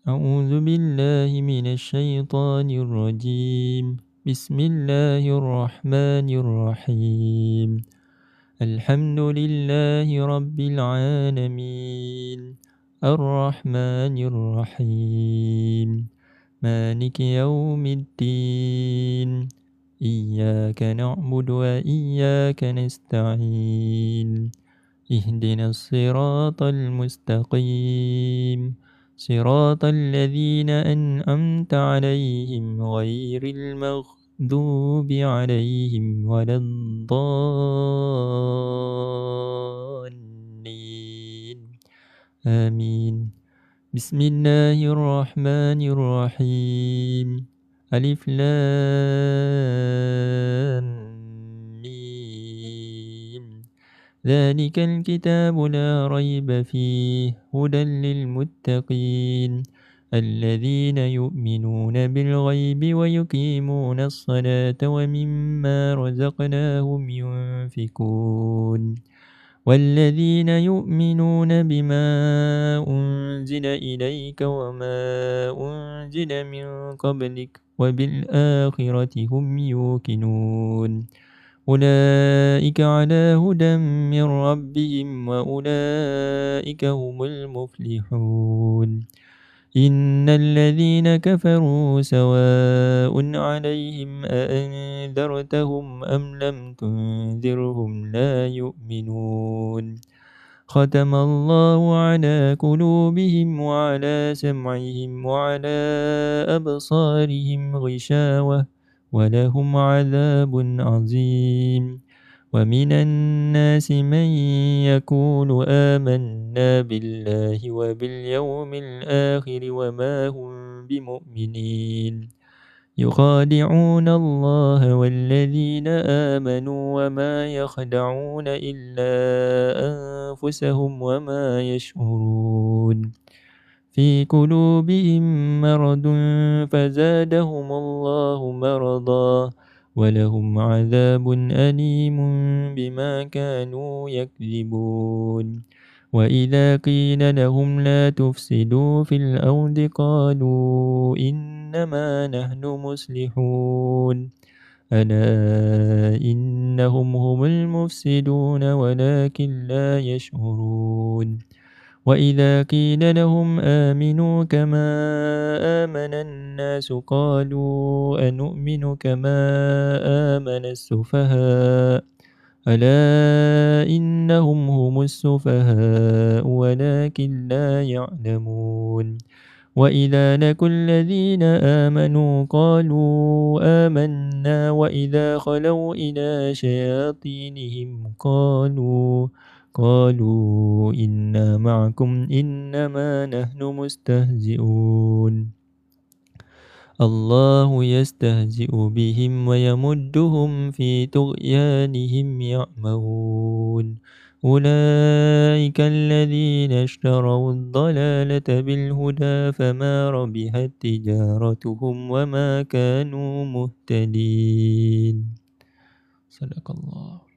أعوذ بالله من الشيطان الرجيم. بسم الله الرحمن الرحيم. الحمد لله رب العالمين، الرحمن الرحيم، مالك يوم الدين، إياك نعبد وإياك نستعين، اهدنا الصراط المستقيم، صراط الذين أنعمت عليهم غير المغضوب عليهم ولا الضالين، آمين. بسم الله الرحمن الرحيم. ألف لام ميم. ذلك الكتاب لا ريب فيه هدى للمتقين الذين يؤمنون بالغيب ويقيمون الصلاة ومما رزقناهم ينفقون والذين يؤمنون بما أنزل إليك وما أنزل من قبلك وبالآخرة هم يوقنون أولئك على هدى من ربهم وأولئك هم المفلحون. إن الذين كفروا سواء عليهم أأنذرتهم أم لم تنذرهم لا يؤمنون. ختم الله على قلوبهم وعلى سمعهم وعلى أبصارهم غشاوة ولهم عذاب عظيم. ومن الناس من يقول آمنا بالله وباليوم الآخر وما هم بمؤمنين يخادعون الله والذين آمنوا وما يخدعون إلا أنفسهم وما يشعرون. في قلوبهم مرض فزادهم الله مرضا ولهم عذاب أليم بما كانوا يكذبون. وإذا قيل لهم لا تفسدوا في الأرض قالوا إنما نحن مصلحون ألا إنهم هم المفسدون ولكن لا يشعرون. وإذا قيل لهم آمنوا كما آمن الناس قالوا أنؤمن كما آمن السفهاء ألا إنهم هم السفهاء ولكن لا يعلمون. وإذا لقوا الذين آمنوا قالوا آمنا وإذا خلوا إلى شياطينهم قالوا إنا معكم إنما نحن مستهزئون. الله يستهزئ بهم ويمدهم في طغيانهم يعمهون. أولئك الذين اشتروا الضلالة بالهدى فما ربحت تجارتهم وما كانوا مهتدين. صدق الله.